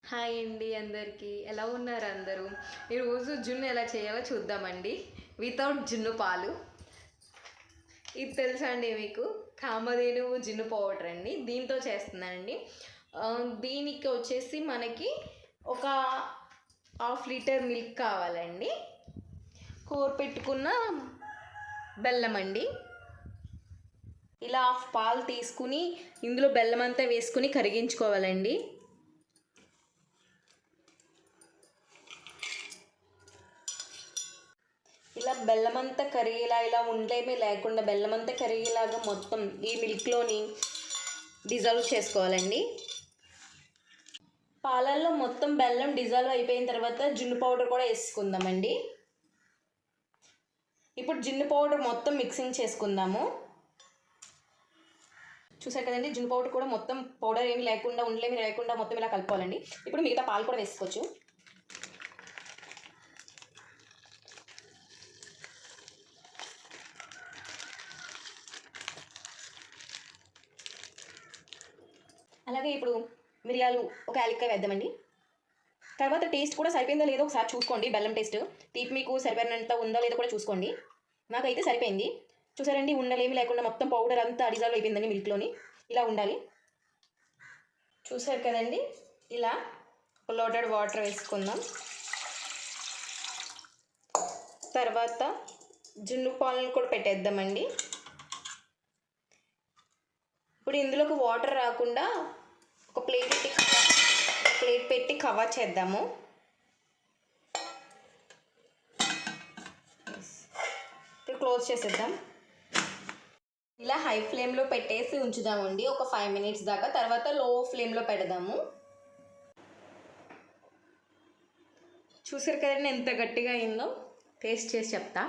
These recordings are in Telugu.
హాయ్ అండి అందరికీ. ఎలా ఉన్నారు అందరూ? ఈరోజు జున్ను ఎలా చేయాలో చూద్దామండి. వితౌట్ జున్ను పాలు. ఇది తెలుసా అండి మీకు? కామధేనువు జున్ను పౌడర్ అండి. దీంతో చేస్తున్నానండి. దీనికి వచ్చేసి మనకి ఒక 1/2 లీటర్ మిల్క్ కావాలండి. కోరపెట్టుకున్న బెల్లం అండి. ఇలా 1/2 పాలు తీసుకుని ఇందులో బెల్లం అంతా వేసుకుని కరిగించుకోవాలండి. ఇలా బెల్లం అంతా కరిగేలా, ఇలా ఉండేమీ లేకుండా బెల్లం అంతా కరిగేలాగా మొత్తం ఈ మిల్క్లోని డిజాల్వ్ చేసుకోవాలండి. పాలల్లో మొత్తం బెల్లం డిజాల్వ్ అయిపోయిన తర్వాత జున్ను పౌడర్ కూడా వేసుకుందామండి. ఇప్పుడు జున్ను పౌడర్ మొత్తం మిక్సింగ్ చేసుకుందాము. చూసారు కదండి, జున్ను పౌడర్ కూడా మొత్తం పౌడర్ ఏమి లేకుండా, ఉండలేమి లేకుండా మొత్తం ఇలా కలుపుకోవాలండి. ఇప్పుడు మిగతా పాలు కూడా వేసుకోవచ్చు. అలాగే ఇప్పుడు మిరియాలు ఒక యాలక్కాయ వేద్దామండి. తర్వాత టేస్ట్ కూడా సరిపోయిందో లేదో ఒకసారి చూసుకోండి. బెల్లం టేస్ట్ తీపి మీకు సరిపోయినంత ఉందో లేదో కూడా చూసుకోండి. నాకైతే సరిపోయింది. చూసారండి, ఉండలేమి లేకుండా మొత్తం పౌడర్ అంతా డిజాల్వ్ అయిపోయిందండి మిల్క్లోని. ఇలా ఉండాలి. చూసారు కదండి, ఇలా లోటెడ్ వాటర్ వేసుకుందాం. తర్వాత జున్ను పాలను కూడా పెట్టేద్దామండి. ఇప్పుడు ఇందులోకి వాటర్ రాకుండా ఒక ప్లేట్ పెట్టి కవర్ చేద్దాము. క్లోజ్ చేసేద్దాం. ఇలా హై ఫ్లేమ్లో పెట్టేసి ఉంచుదామండి ఒక 5 minutes దాకా. తర్వాత లో ఫ్లేమ్లో పెడదాము. చూసారు కదండి ఎంత గట్టిగా అయిందో. టేస్ట్ చేసి చెప్తా.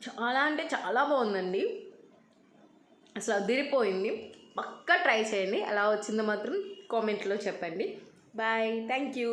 చాలా అంటే చాలా బాగుందండి. అసలు అదిరిపోయింది. పక్కా ట్రై చేయండి. ఎలా వచ్చిందో మాత్రం కామెంట్లో చెప్పండి. బాయ్. Thank you.